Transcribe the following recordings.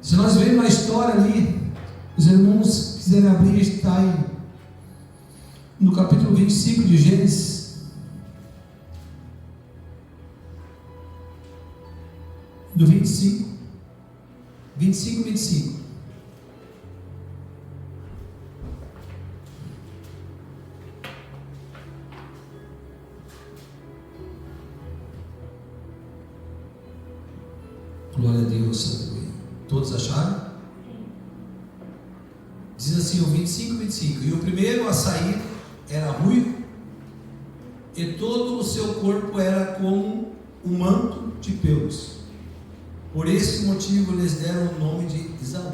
Se nós vermos a história ali, os irmãos quiserem abrir, está aí no capítulo 25 de Gênesis, do 25 e 25. Glória a Deus, aleluia. Todos acharam? Diz assim o 25 e 25. E o primeiro a sair era ruivo, e todo o seu corpo era como um manto de pelos. Por esse motivo lhes deram o nome de Esaú.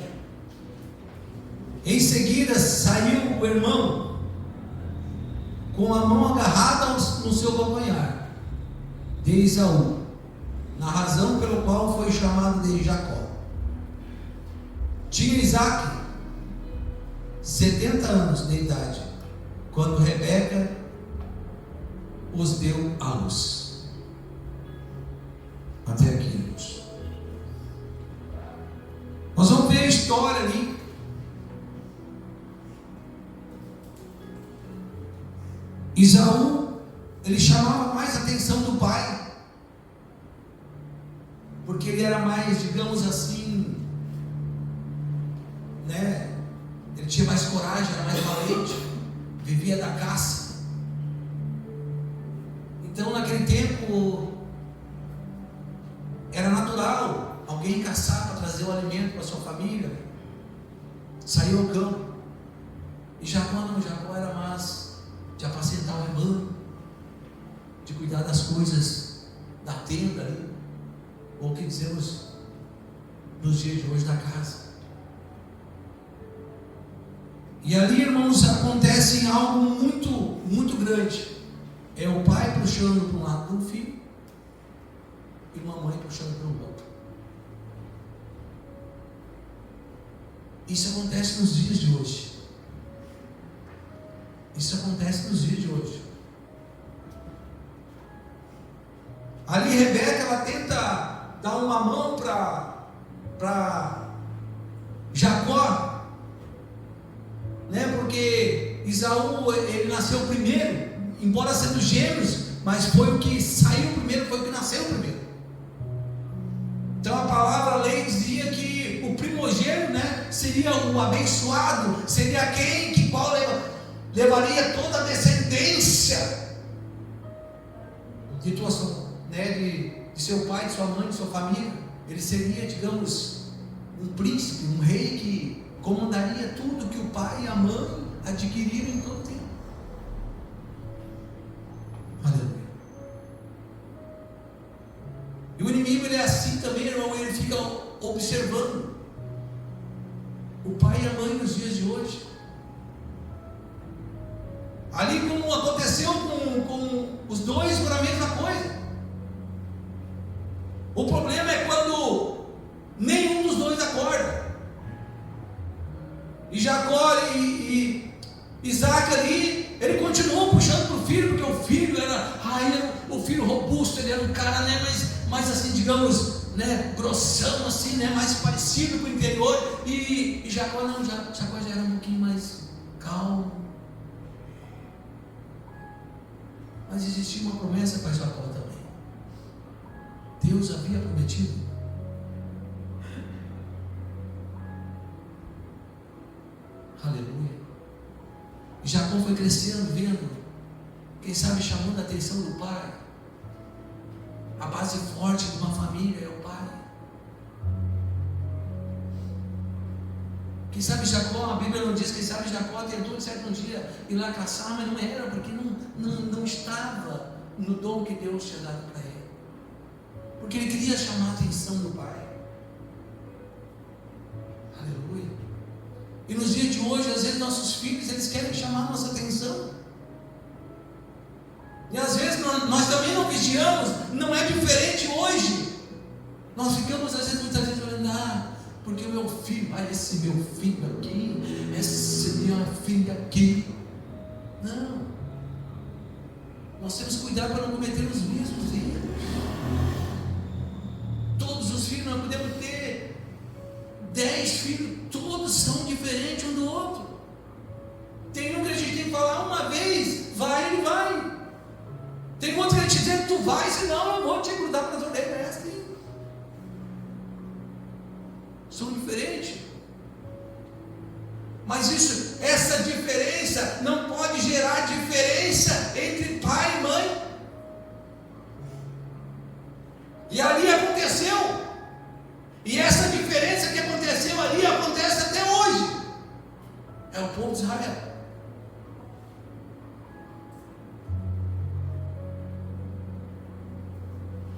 Em seguida saiu o irmão, com a mão agarrada no seu calcanhar, de Esaú, na razão pelo qual foi chamado de Jacó. Tinha Isaque 70 anos de idade, quando Rebeca os deu à luz. Até aqui, irmãos. Nós vamos ver a história ali. Esaú, ele chamava mais a atenção do pai, porque ele era mais, digamos assim, né? Ele tinha mais coragem, era mais valente, vivia da caça. Então, naquele tempo, era natural alguém caçar para trazer o alimento para sua família, sair ao campo. E Jacó não, Jacó era mais de apacentar o rebanho, de cuidar das coisas da tenda ali, ou o que dizemos nos dias de hoje, da casa. E ali, irmãos, acontece algo muito, muito grande. É o pai puxando para um lado do filho e uma mãe puxando para o outro. Isso acontece nos dias de hoje. Isso acontece nos dias de hoje. Ali Rebeca, ela tenta dar uma mão para Jacó, né? Porque Esaú, ele nasceu primeiro, embora sendo gêmeos, mas foi o que saiu primeiro, foi o que nasceu primeiro. Então a palavra, a lei dizia que o primogênito, né, seria o abençoado, seria aquele que qual levaria toda a descendência de tua, né, de seu pai, de sua mãe, de sua família. Ele seria, digamos, um príncipe, um rei que comandaria tudo que o pai e a mãe adquiriram em todo o tempo. Aleluia. E o inimigo, ele é assim também, irmão, ele fica observando o pai e a mãe nos dias de hoje. Ali, como aconteceu com os dois, foi a mesma coisa. O problema é quando nenhum dos dois acorda. E Jacó e Isaac ali, ele continuou puxando para o filho, porque o filho era o filho robusto, ele era um cara, né, mais assim, digamos, né, grossão assim, né, mais parecido com o interior. E Jacó não, Jacó já era um pouquinho mais calmo. Mas existia uma promessa para Jacó também. Deus havia prometido. Aleluia. E Jacó foi crescendo, vendo, quem sabe chamando a atenção do pai. A base forte de uma família é o pai. Quem sabe Jacó, a Bíblia não diz, quem sabe Jacó tentou de certo dia ir lá caçar, mas não era, porque não estava no dom que Deus tinha dado para ele. Porque ele queria chamar a atenção do pai. Aleluia. E nos dias de hoje, às vezes nossos filhos, eles querem chamar a nossa atenção. E às vezes nós também não vigiamos, não é diferente hoje. Nós ficamos às vezes, muitas vezes olhando, porque o meu filho, esse meu filho aqui, essa minha filha aqui. Não. Nós temos que cuidar para não cometer os mesmos erros. Todos os filhos nós podemos ter 10 filhos, todos são diferentes um do outro. Tem um que a gente tem que falar uma vez, vai, ele vai. Tem outro que a gente diz, tu vai, senão eu vou te grudar para as orelhas. É assim. São diferentes. Mas essa diferença não pode gerar diferença entre pai e mãe. E ali aconteceu. E essa diferença que aconteceu ali acontece até hoje. É o povo de Israel.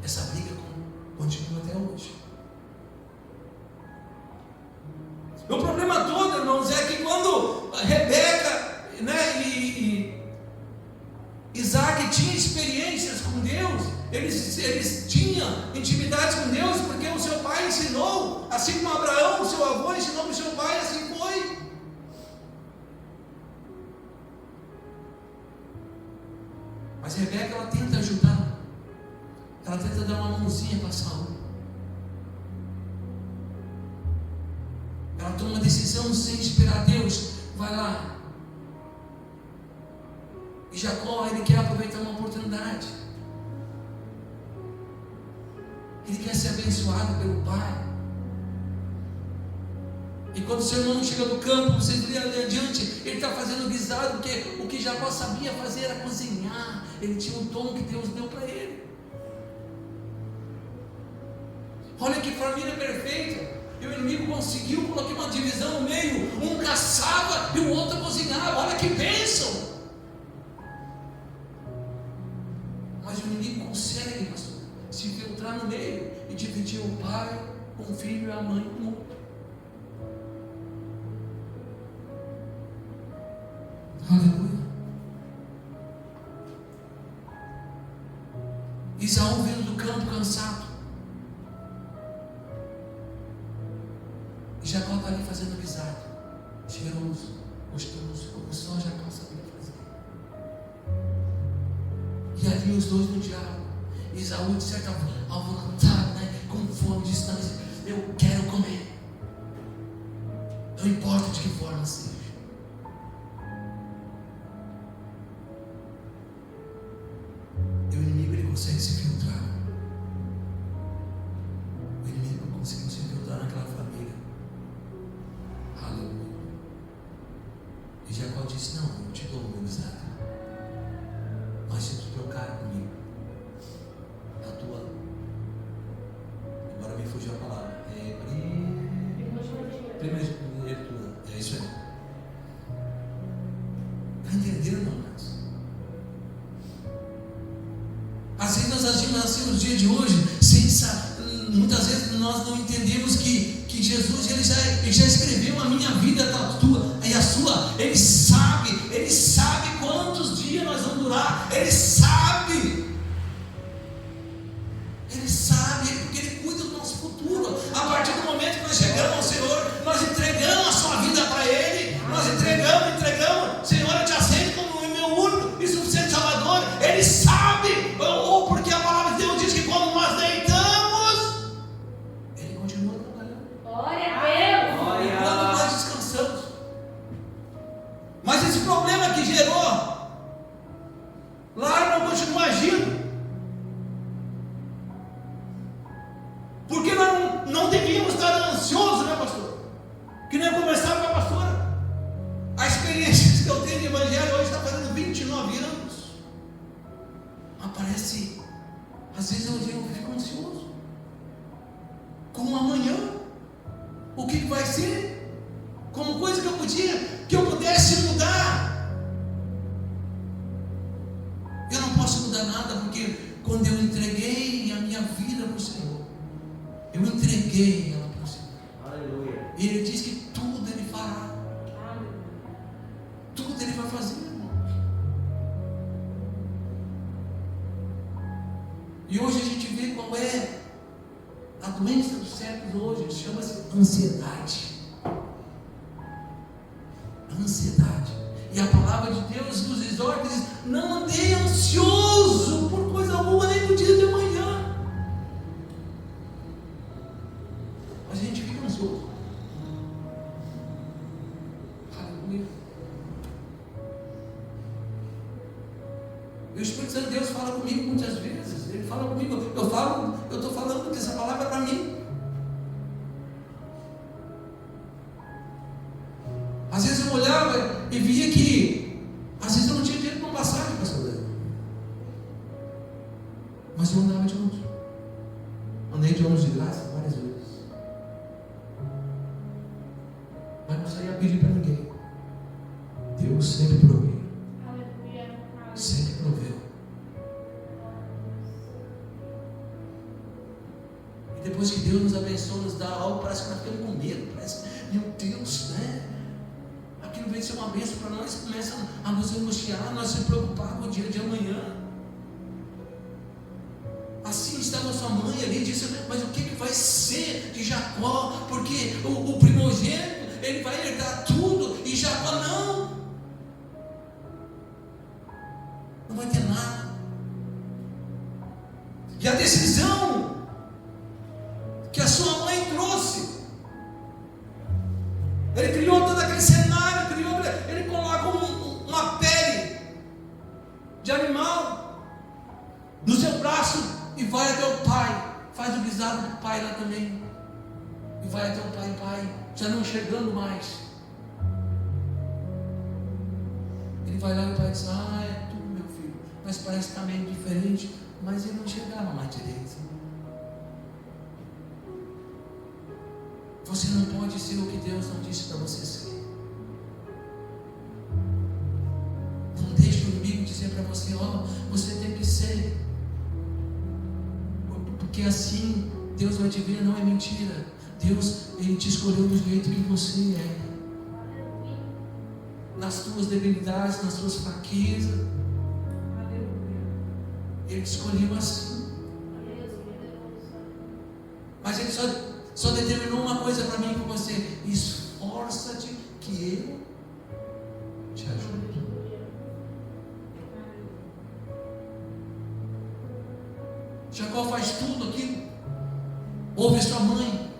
Essa briga continua até hoje. O problema todo, irmãos, é que quando Rebeca, e Isaac tinham experiências com Deus, eles tinham intimidade com Deus, porque o seu pai ensinou, assim como Abraão, o seu avô ensinou para o seu pai, assim foi. Mas Rebeca, ela tenta ajudar, ela tenta dar uma mãozinha para Saul. Ela toma uma decisão sem esperar Deus, vai lá. E Jacó, ele quer aproveitar uma oportunidade. Ele quer ser abençoado pelo pai. E quando seu irmão chega do campo, vocês lêem ali adiante, ele está fazendo guisado, porque o que Jacó sabia fazer era cozinhar. Ele tinha um dom que Deus deu para ele. Olha que família perfeita. E o inimigo conseguiu colocar uma divisão no meio. Um caçava e o outro cozinhava. Olha que bênção. Mas o inimigo consegue, pastor, se filtrar no meio e dividir o pai com o filho e a mãe com o outro. Aleluia. Isaú vindo do campo cansado. E Jacó está ali fazendo guisado, cheiroso, gostoso, como só Jacó sabia fazer. E ali os dois no diálogo. Isaú, de certa vontade, com fome, disse: eu quero comer. Não importa de que forma seja. E o inimigo, ele consegue se filtrar. O inimigo conseguiu se filtrar naquela família. Aleluia. E Jacó disse: não, eu te dou o meu guisado, mas se tu trocar comigo a tua, agora me fugiu a palavra, primeiro, é isso aí. Está entendendo, amados? Às vezes nós agimos assim nos dias de hoje, muitas vezes nós não entendemos que Jesus ele já escreveu a minha vida, a tua e a sua. Ele sabe quantos dias nós vamos durar. Ele sabe, porque Ele cuida do nosso futuro. A partir do momento que nós chegamos ao Senhor, nós entregamos a sua vida para Ele. Nós entregamos. Senhor, eu te aceito como o meu único e suficiente Salvador. Ele sabe, porque a palavra de Deus diz que quando nós deitamos, Ele continua trabalhando. Glória a Deus. Quando nós descansamos. Mas esse problema que gerou lá não continua agindo. Porque nós não devíamos estar ansiosos, né, pastor? Que nem eu conversava com a pastora. A experiência que eu tenho de evangelho hoje está fazendo 29 anos. Mas parece, às vezes eu fico ansioso. Como amanhã? O que vai ser? Como coisa que eu pudesse mudar. Eu não posso mudar nada, porque quando eu entreguei a minha vida para o Senhor, eu entreguei ela para o Senhor. Aleluia. E Ele diz que tudo Ele fará. Tudo Ele vai fazer, irmão. E hoje a gente vê qual é a doença dos séculos hoje. Chama-se ansiedade. Ansiedade. E a palavra de Deus nos exorta e diz: não andeie ansioso por coisa alguma, nem no dia de amanhã. Mas a gente fica ansioso. Espírito Santo de Deus fala comigo muitas vezes. Ele fala comigo, eu estou falando dessa palavra para mim. Às vezes eu olhava e via que às vezes eu não tinha dinheiro para uma passagem, pastor Leandro. Mas eu andava de ônibus. Andei de ônibus de graça várias vezes. Mas não saía a pedir para ninguém. Deus sempre proveu. Sempre proveu. E depois que Deus nos abençoa, nos dá algo, parece que nós ficamos com medo. Parece, meu Deus, né? Aquilo vem ser uma bênção para nós, começa a nos angustiar, nós se preocupar com o dia de amanhã. Assim estava sua mãe ali, disse, mas o que vai ser de Jacó? Porque o primogênito, ele vai herdar tudo, e Jacó não vai ter nada. E a decisão que a sua mãe trouxe, ele criou todo aquele cenário, ele coloca uma pele de animal no seu braço e vai até o pai, faz o guisado do pai lá também, e vai até o pai, já não enxergando mais. Ele vai lá e o pai diz, é tu, meu filho, mas parece que está meio diferente, mas ele não enxergava mais direito. Você não pode ser o que Deus não disse para você ser. Não deixe o inimigo dizer para você, você tem que ser, porque assim Deus vai te ver. Não é mentira. Deus, Ele te escolheu do jeito que você é, nas tuas debilidades, nas tuas fraquezas. Ele te escolheu assim. Mas Ele só determinou uma coisa para mim e para você: esforça-te que eu te ajudo. Jacó faz tudo aquilo, ouve sua mãe,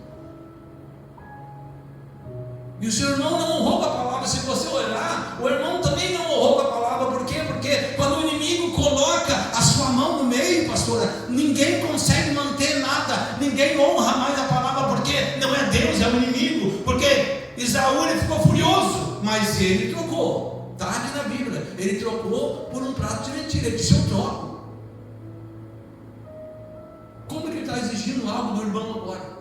e o seu irmão não honrou com a palavra. Se você olhar, o irmão também não honrou com a palavra. Por quê? Porque quando o inimigo coloca a sua mão no meio, pastora, ninguém consegue manter nada, ninguém honra mais a palavra, porque não é Deus, é o inimigo. Porque Esaú, ele ficou furioso, mas ele trocou, está aqui na Bíblia, ele trocou por um prato de mentira. Ele disse: eu troco. Como que ele está exigindo algo do irmão agora?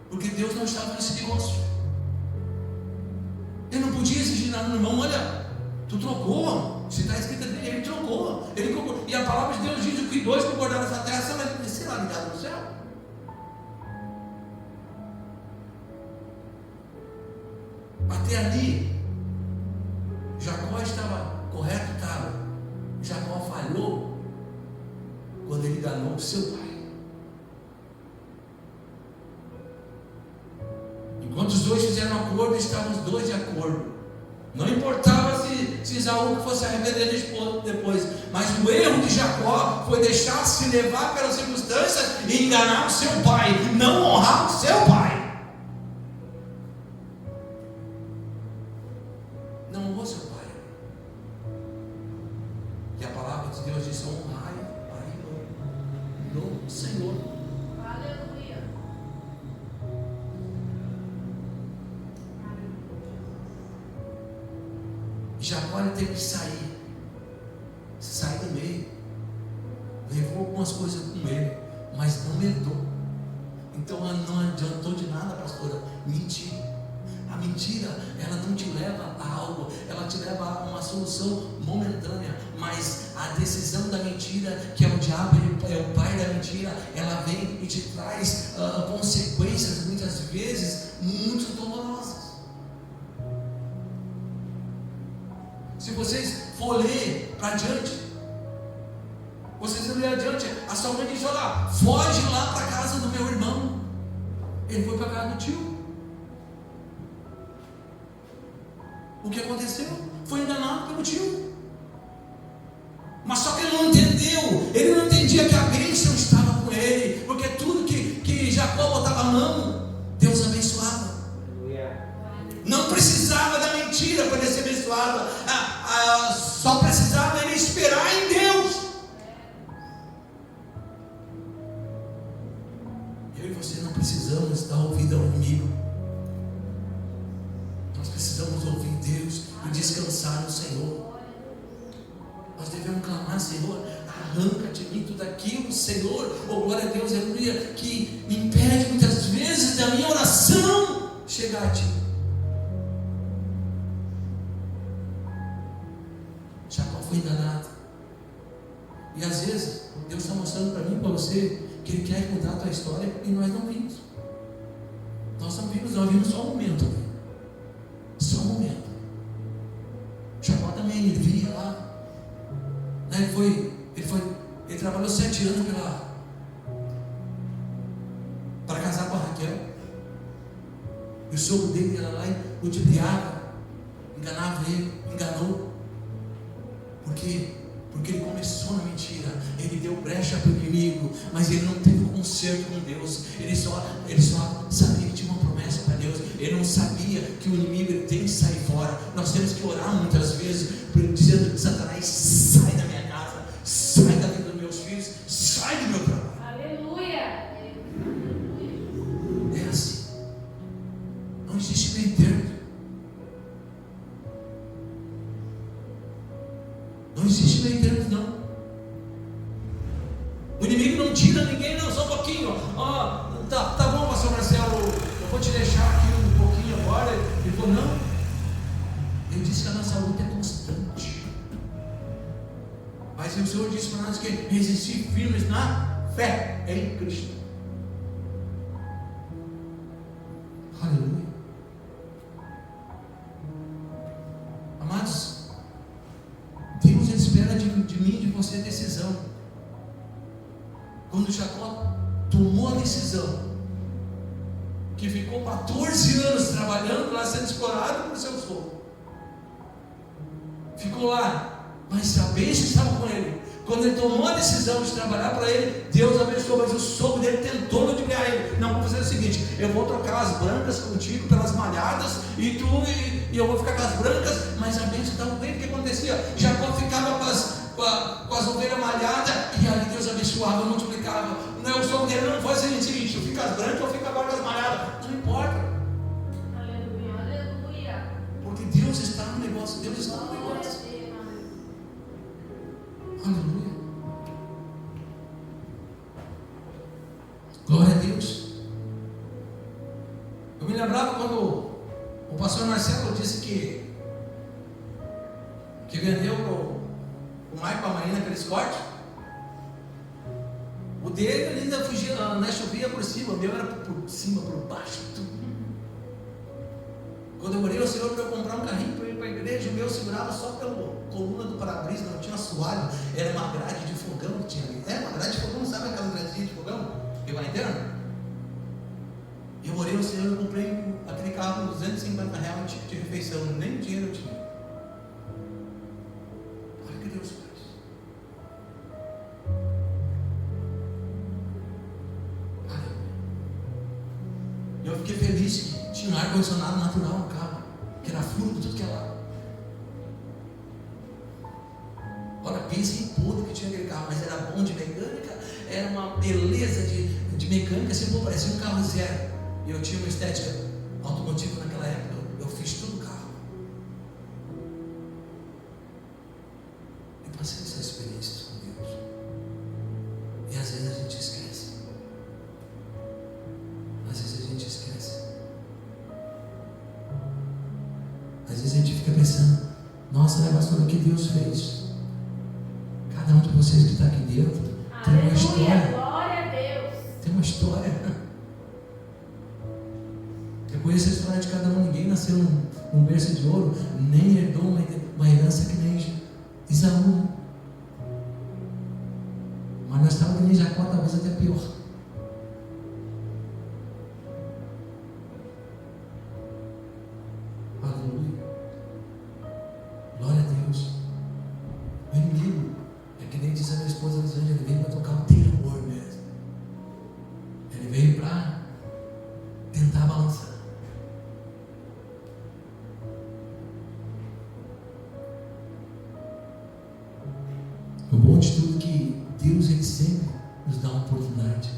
Porque Deus não estava nesse negócio. Ele não podia exigir nada do irmão. Olha, tu trocou, se está escrito ali, ele trocou. E a palavra de Deus diz que dois concordaram nessa terra, você vai descer lá ligado no céu. Até ali, Jacó estava correto, estava. Jacó falhou quando ele enganou o seu pai. Enquanto os dois fizeram um acordo, estavam os dois de acordo. Não importava se Esaú fosse arrepender depois, mas o erro de Jacó foi deixar-se levar pelas circunstâncias e enganar o seu pai, não honrar o seu pai. Não honrou seu pai. E a palavra de Deus diz: honrai o pai no Senhor. Jacó teve que sair do meio, levou algumas coisas com ele, mas não herdou. Então não adiantou de nada, pastora, mentir. A mentira, ela não te leva a algo, ela te leva a uma solução momentânea, mas a decisão da mentira, que é o diabo, ele é o pai da mentira, ela vem e te traz consequências, muitas vezes, muito dolorosas. Se vocês for ler para adiante, vocês vão ler adiante, a sua mãe diz: olha, foge lá para a casa do meu irmão. Ele foi para a casa do tio. O que aconteceu? Foi enganado pelo tio. Mas só que ele não entendeu, ele não entendia que a bênção estava com ele, porque tudo que Jacó botava a mão, Deus abençoava. Não precisava da mentira para ele ser abençoado, só precisava ele esperar em Deus. precisamos dar ouvido ao inimigo. Nós precisamos ouvir Deus e descansar no Senhor. Nós devemos clamar: Senhor, arranca de mim tudo aquilo, Senhor, oh glória a Deus, aleluia, que me impede muitas vezes da minha oração chegar a Ti. Jacó foi enganado. E às vezes Deus está mostrando para mim e para você que Ele quer mudar a tua história e nós não vimos. Nós vimos só um momento. Só um momento. Jacó também, ele via lá. Ele trabalhou 7 anos para casar com a Raquel. E o sogro dele ia lá e ludibriava, enganava ele, enganou. Por quê? Porque ele começou na mentira, ele deu brecha para o inimigo, mas ele não teve conserto com Deus. Ele só sabia que tinha uma promessa para Deus. Ele não sabia que o inimigo ele tem que sair fora. Nós temos que orar muitas vezes, dizendo: Satanás, sai da minha casa, sai da vida dos meus filhos, sai do meu trabalho. Aleluia! É assim. Não existe meio termo. Não existe meio termo, não. O inimigo não tira ninguém, não, só um pouquinho. Tá bom, pastor Marcelo, eu vou te deixar aqui um pouquinho agora. Ele falou: não. Eu disse que a nossa luta é constante. Mas o Senhor disse para nós que resistir firmes na fé em Cristo. Aleluia. Amados, Deus espera de mim e de você a decisão. Quando Jacó tomou a decisão, que ficou 14 anos trabalhando lá, sendo explorado por seu sogro, ficou lá, mas a bênção estava com ele. Quando ele tomou a decisão de trabalhar para ele, Deus abençoou, mas o sogro dele tentou ludibriar ele. Não, vou fazer o seguinte: eu vou trocar as brancas contigo pelas malhadas, e eu vou ficar com as brancas, mas a bênção estava com ele. O que acontecia? Jacó ficava com as ovelhas malhadas, e aí Deus abençoava, multiplicava. Não, o sogro dele não foi assim: seguinte, eu fico as brancas, eu fico agora com as malhadas. Não importa. Aleluia, aleluia. Porque Deus está no negócio, Deus está no negócio. Aleluia. Glória a Deus. Eu me lembrava quando o pastor Marcelo disse que vendeu o Mike para a Marina aqueles cortes. O dele ainda fugia, na chovia por cima, o meu era por cima, por baixo, tudo. Quando eu orei ao Senhor para eu comprar um carrinho para ir para a igreja, o meu segurava só pela coluna do para-brisa, não tinha assoalho, era uma grade de fogão que tinha ali. É uma grade de fogão, sabe aquela gradezinha de fogão que vai interno? Eu orei ao Senhor, eu comprei aquele carro por R$250 de refeição, nem dinheiro eu tinha. Olha o que Deus faz. Eu fiquei feliz que tinha um ar-condicionado natural no carro, que era furo de tudo que é lá. Olha, pensa em tudo que tinha aquele carro, mas era bom de mecânica, era uma beleza de mecânica, assim, parecia um carro zero. E eu tinha uma estética automotiva naquela época, eu fiz tudo o carro. Eu passei essas experiências com Deus. E às vezes a gente esquece. Às vezes a gente esquece. Às vezes a gente fica pensando: nossa, né, pastor, o que Deus fez? Cada um de vocês que está aqui dentro tem uma história. Glória a Deus. Tem uma história. Eu conheço a história de cada um. Ninguém nasceu num berço de ouro, nem herdou uma herança que nem Isaú. Mas nós estávamos que nem Jacó, talvez até pior. Aleluia. Glória a Deus. O inimigo é que nem diz a minha esposa Lisângela, ele veio para tocar o terror mesmo. Ele veio para tentar balançar. O bom de tudo é que Deus, ele sempre nos dá uma oportunidade.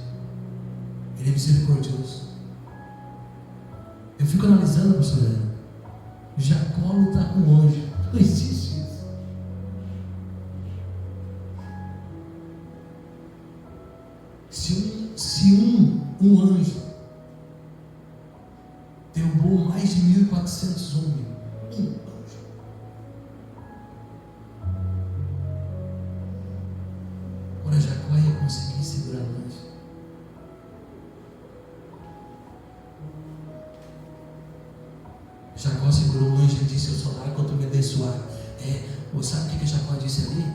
Eu fico analisando, pastor Helena. Jacó lutar com um anjo. Não existe isso. Se um anjo derrubou mais de 1.400 homens, um anjo. Agora Jacó ia conseguir segurar o anjo. Jacó segurou o anjo e disse: eu sou lá quando me abençoar. Sabe o que Jacó disse ali?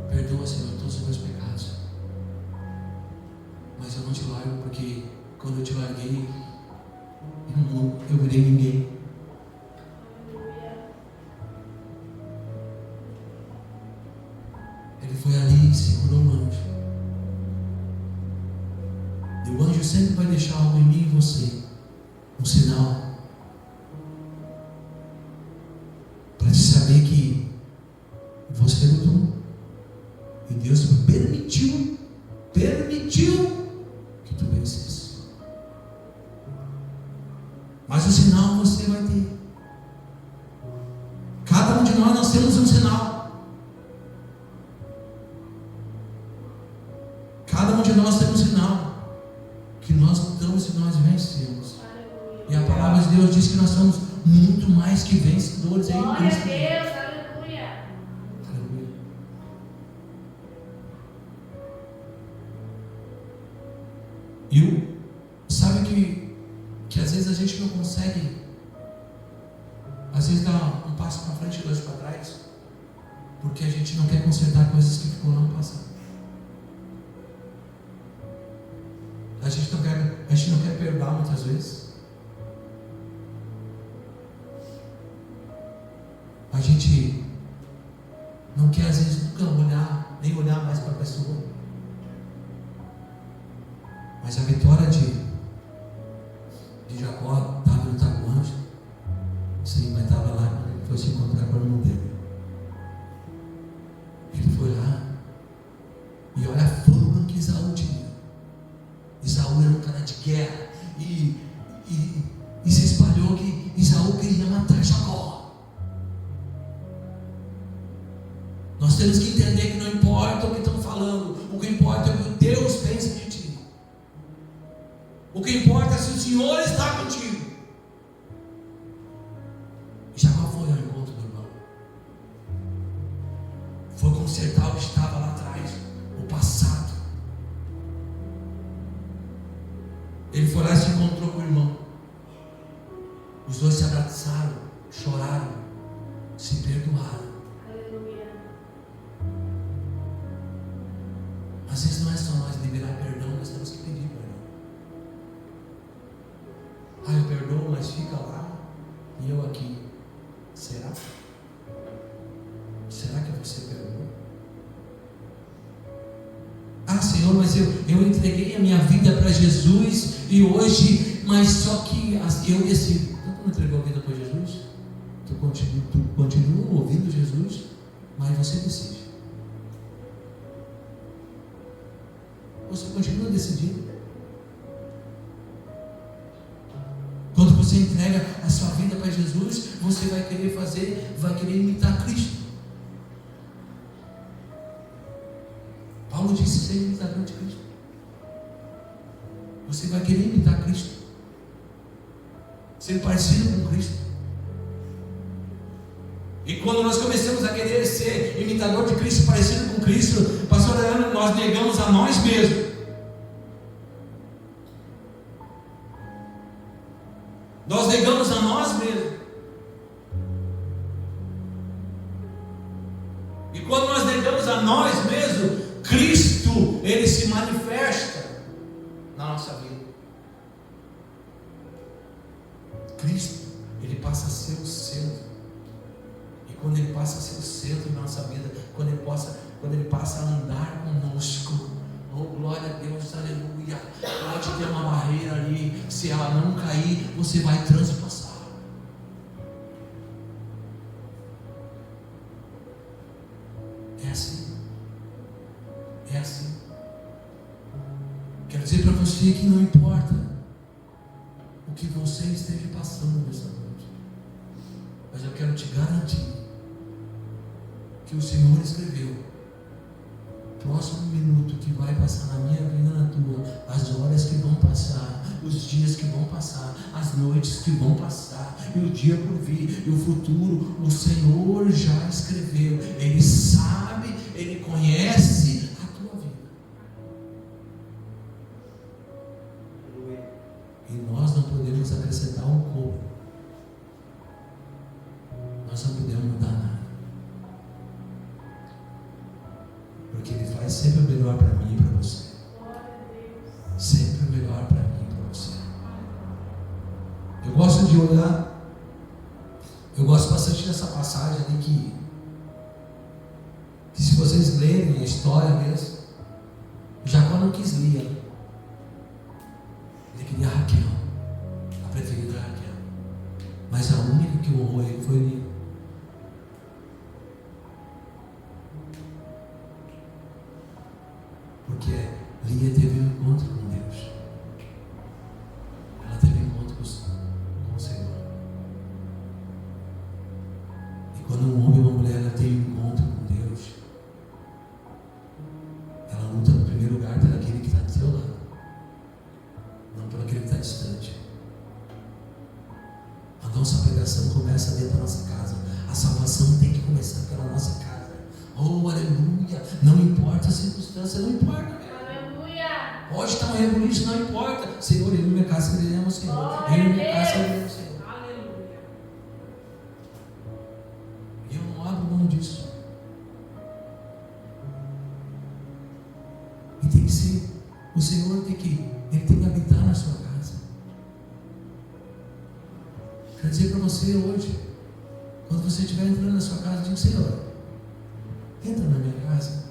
Perdoa, Senhor, todos os meus pecados, mas eu não te largo, porque quando eu te larguei, eu virei ninguém. Ele foi ali e segurou o anjo. E o anjo sempre vai deixar algo em mim e você, um sinal, para te saber que você lutou e Deus permitiu que tu vencesse. Mas o sinal você vai ter. Cada um de nós temos um sinal. Cada um de nós temos um sinal que nós lutamos e nós vencemos. E a palavra de Deus diz que nós somos muito mais que vencedores em Cristo. Glória a Deus, aleluia. Aleluia. E sabe que às vezes a gente não consegue, às vezes dá um passo para frente e dois para trás, porque a gente não quer consertar coisas que ficou lá no passado. A gente não quer perdoar muitas vezes. A gente não quer às vezes nunca nem olhar mais para a pessoa. Mas a vitória de Jacó estava no lutar com o anjo. Sim, mas estava lá quando ele foi se encontrar com o irmão dele. Ele foi lá e olha a fama que Esaú tinha. Esaú era um cara de guerra e se espalhou que Esaú queria matar Jacó. Nós temos que entender que não importa o que estão falando, o que importa é o que Deus pensa de ti. O que importa é se o Senhor está contigo. E Jacó foi ao encontro do irmão. Foi consertar o que estava lá atrás, o passado. Ele foi lá e se encontrou com o irmão. Os dois se abraçaram, choraram, se perdoaram. Aleluia. Às vezes não é só nós liberar perdão, nós temos que pedir perdão. Eu perdoo, mas fica lá e eu aqui. Será? Será que você perdoou? Senhor, mas eu entreguei a minha vida para Jesus e hoje, mas só que eu decido. Tu não entregou a vida para Jesus? Tu continua ouvindo Jesus, mas você decide. Você continua decidindo. Quando você entrega a sua vida para Jesus, você vai querer imitar Cristo. Paulo disse ser imitador de Cristo. Você vai querer imitar Cristo, ser parecido com Cristo. E quando nós começamos a querer ser imitador de Cristo, parecido com Cristo, pastor Ana, nós negamos a nós mesmos. Nós negamos a nós mesmos. E quando nós negamos a nós mesmos, Cristo, Ele se manifesta na nossa vida. Cristo, Ele passa a ser o centro. E quando Ele passa a ser o centro da nossa vida, quando Ele passa a andar conosco, oh glória a Deus, aleluia. Pode ter uma barreira ali, se ela não cair, você vai transpassar. É assim. É assim. Quero dizer para você que não importa o que você esteja passando nessa noite. Mas eu quero te garantir que o Senhor escreveu: próximo minuto que vai passar na minha vida, na tua, as horas que vão passar, os dias que vão passar, as noites que vão passar, e o dia por vir, e o futuro, o Senhor já escreveu. Ele sabe, Ele conhece a tua vida. E nós não podemos acrescentar um pouco. Nós não podemos mudar nada. Porque Ele faz sempre o melhor para mim e para você. Sempre o melhor para mim e para você. Eu gosto de olhar, eu gosto bastante dessa passagem ali que se vocês lerem a história mesmo, Jacó não quis Lia. Ele queria Raquel, a preferida Raquel. Mas a única que honrou ele foi Lia. Porque Lia teve um encontro com Deus. Ela teve um encontro com o Senhor. E quando um homem e uma mulher ela tem um encontro com Deus, ela luta no primeiro lugar por aquele que está do seu lado, não por aquele que está distante. A nossa pregação começa dentro da nossa casa. A salvação tem que começar pela nossa casa. Oh, aleluia! Não importa a circunstância, não importa. Aleluia! Pode estar uma rebuliço, não importa. Senhor, eu e minha casa seremos o Senhor. Eu e minha casa seremos o Senhor. Aleluia! E eu não abro mão disso. E tem que ser, o Senhor tem que habitar na sua casa. Quero dizer para você hoje, quando você estiver entrando na sua casa, diga: Senhor, entra na minha casa.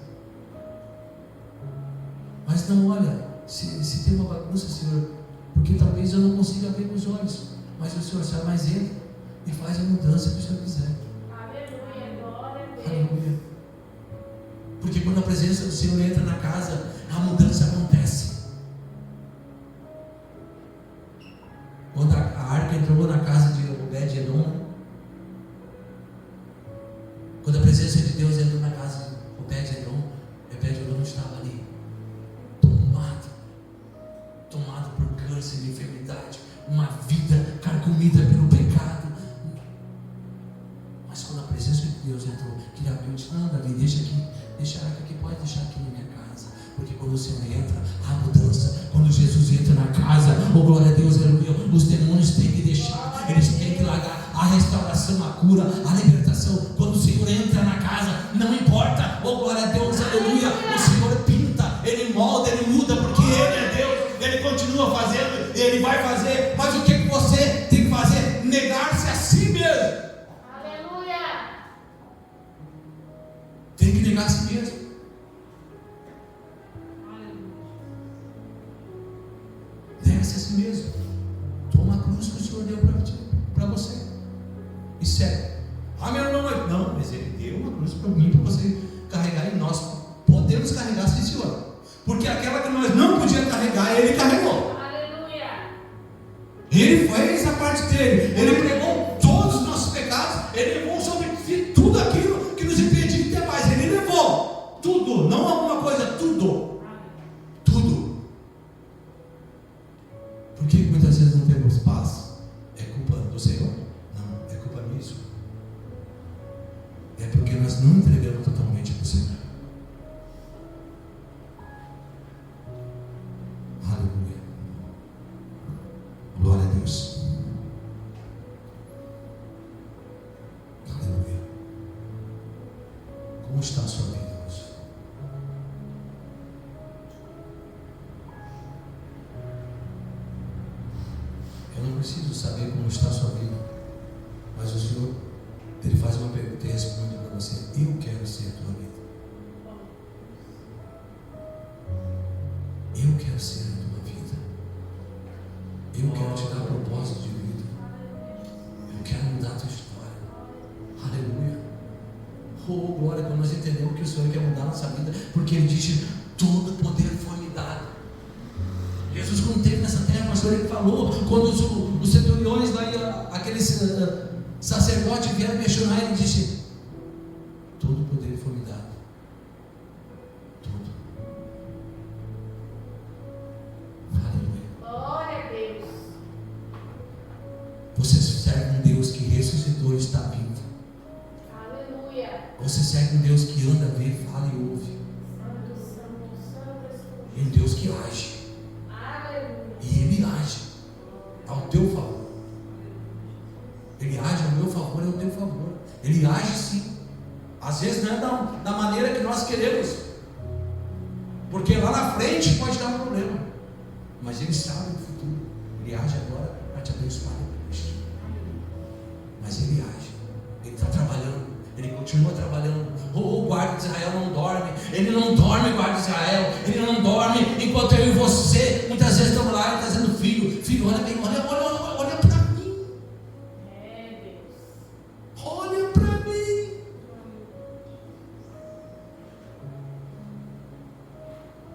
Mas não olha se tem uma bagunça, Senhor, porque talvez eu não consiga ver com os olhos, mas o Senhor sabe. Mas entra e faz a mudança que o Senhor quiser. Aleluia, glória a Deus. Aleluia. Porque quando a presença do Senhor entra na casa, a mudança acontece. Quando a arca entrou na casa de Obed-Edom, quando a presença de Deus entrou na casa de Obed-Edom, Obed-Edom estava ali, tomado por câncer e enfermidade, uma vida carcomida pelo pecado. Mas quando a presença de Deus entrou, que ele abriu e disse: não, Davi, deixa a arca aqui, pode deixar aqui na minha casa. Porque quando o Senhor entra, há mudança. Quando Jesus entra na casa, oh glória a Deus, aleluia, os demônios têm que deixar, eles têm que largar. A restauração, a cura, a libertação. Quando o Senhor entra na casa, não importa, oh glória a Deus, aleluia, o Senhor pinta, Ele molda, Ele muda, porque Ele é Deus, Ele continua fazendo, Ele vai fazer. Mas o que você tem que fazer? Negar-se a si mesmo. Aleluia! Tem que negar a si mesmo. Nega-se a si mesmo. Toma a cruz que o Senhor deu para você e segue. Ah, meu irmão, não, mas Ele deu uma cruz para mim, para você carregar, e nós podemos carregar, sim, Senhor. Porque aquela que nós não podíamos carregar, Ele carregou. Aleluia! Ele fez a parte dele. Ele pregou todos os nossos pecados. Ele levou sobre si tudo aquilo que nos impedia de ter mais. Ele levou tudo, não alguma coisa, tudo. Tudo. Por que muitas vezes não temos paz? É culpa do Senhor? Não, é culpa minha. É porque nós não entregamos totalmente para o Senhor. Aleluia. Glória a Deus. Aleluia. Como está a sua vida hoje? Eu não preciso saber como está a sua vida, mas o Senhor, Ele faz uma pergunta e responde para você: eu quero ser a tua vida. Eu quero ser a tua vida. Eu quero te dar propósito de vida. Eu quero mudar a tua história. Aleluia. Oh, glória, quando nós entendemos que o Senhor quer mudar a nossa vida, porque Ele disse: todo poder foi me dado. Jesus, quando esteve nessa terra, nós por ele falou, quando os centuriões lá, aqueles sacerdotes vieram questionar, ele disse: todo poder foi me dado. Tudo. Aleluia. Glória a Deus. Você serve um Deus que ressuscitou e está vivo. Aleluia. Você serve um Deus que anda, vê, fala e ouve. E um Deus que age. Aleluia. E Ele age ao teu favor. Ele age ao meu favor e ao teu favor. Ele age sim. Às vezes não é da maneira que nós queremos. Porque lá na frente pode dar um problema. Mas Ele sabe o futuro. Ele age agora para te abençoar depois. Mas Ele age. Ele está trabalhando. Ele continua trabalhando. O guarda de Israel não dorme. Ele não dorme, guarda de Israel. Ele não dorme enquanto eu e você muitas vezes estamos lá trazendo filho. Filho, olha bem, olha para mim. É Deus. Olha para mim.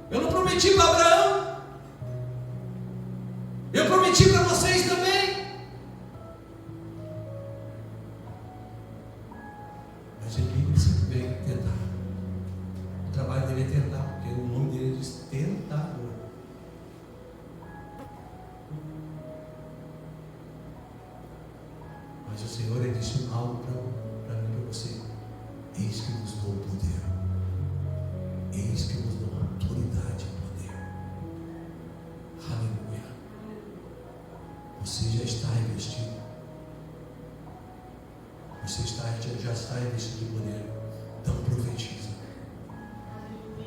Eu não prometi para Abraão. Eu prometi para vocês também. Mas ele sempre vem tentar. O trabalho dele é tentar, porque o nome dele diz tentador. Mas o Senhor, Ele disse algo para mim e para você: eis que nos dou poder, eis que nos dou autoridade e poder. Aleluia. Você já está revestido. Você já está revestido de poder. Então profetiza.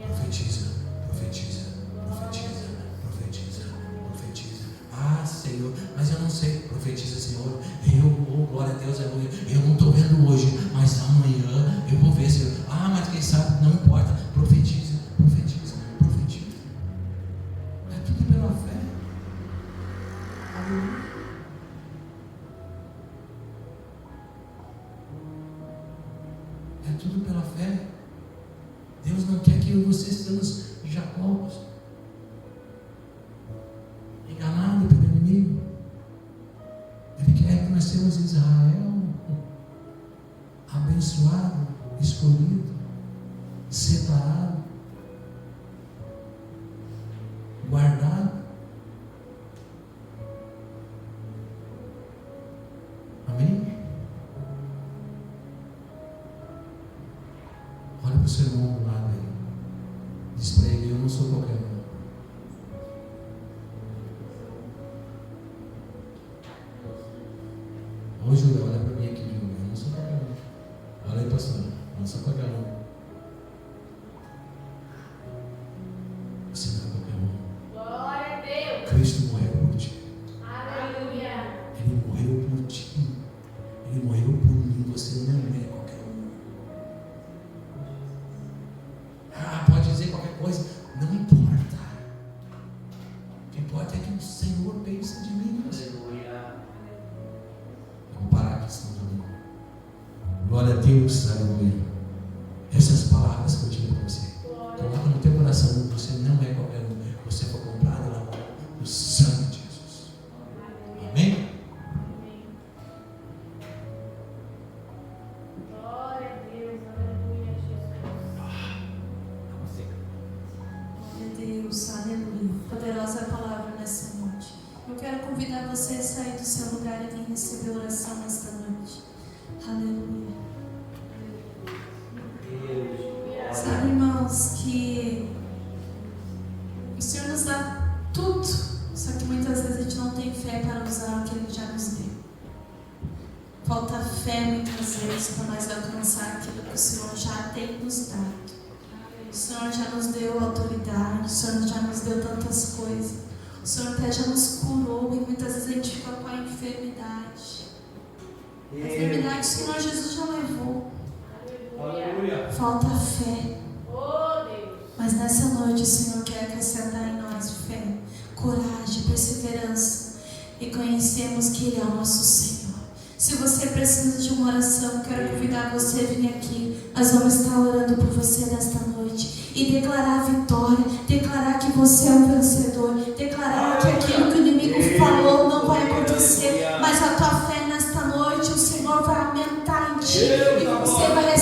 Profetiza, profetiza, profetiza, profetiza, profetiza. Ah, Senhor, mas eu não sei. Profetiza, Senhor. Glória a Deus, aleluia. Eu não estou vendo hoje, mas amanhã eu vou ver, Senhor. Ah, mas quem sabe, não importa. Profetiza, profetiza, profetiza. É tudo pela fé. Aleluia. É tudo pela fé. Deus não quer que eu e você sejamos Jacobos, enganados pelo inimigo. Ele quer que nós sejamos Israel, abençoado, escolhido, separado, guardado. Amém? Olha para o seu irmão do lado aí. Diz para ele: eu não sou qualquer um. Ô Júlia, olha para mim aqui, Júlia. Eu não sou qualquer um. Olha aí, pastor. Eu não sou qualquer um. Você não é qualquer um. Glória a Deus. Cristo morreu por ti. Aleluia. Ele morreu por ti. Ele morreu por mim. Você não é qualquer um. Ah, pode dizer qualquer coisa. Não importa. O que importa é que o Senhor pensa de mim. Aleluia. Eu vou parar aqui, senão já não. Glória a Deus, aleluia. Essas palavras que eu tive para você, coloca no teu coração: você não é qualquer um. Você foi comprado na mão do sangue de Jesus. Amém? Glória a Deus. Aleluia, Jesus. Meu Deus, aleluia. Poderosa palavra nessa noite. Eu quero convidar você a sair do seu lugar e vir receber oração nesta noite. Aleluia. Sabe, irmãos, que o Senhor nos dá tudo, só que muitas vezes a gente não tem fé para usar o que Ele já nos deu. Falta fé muitas vezes para nós alcançar aquilo que o Senhor já tem nos dado. O Senhor já nos deu autoridade, o Senhor já nos deu tantas coisas. O Senhor até já nos curou e muitas vezes a gente fica com a enfermidade. A enfermidade que o Senhor Jesus já levou. Aleluia. Falta fé. Oh, Deus. Mas nessa noite o Senhor quer acrescentar em nós fé, coragem, perseverança e conhecemos que Ele é o nosso Senhor. Se você precisa de uma oração, quero convidar você a vir aqui. Nós vamos estar orando por você nesta noite e declarar a vitória, declarar que você é um vencedor, declarar que aquilo que o inimigo chifre, você vai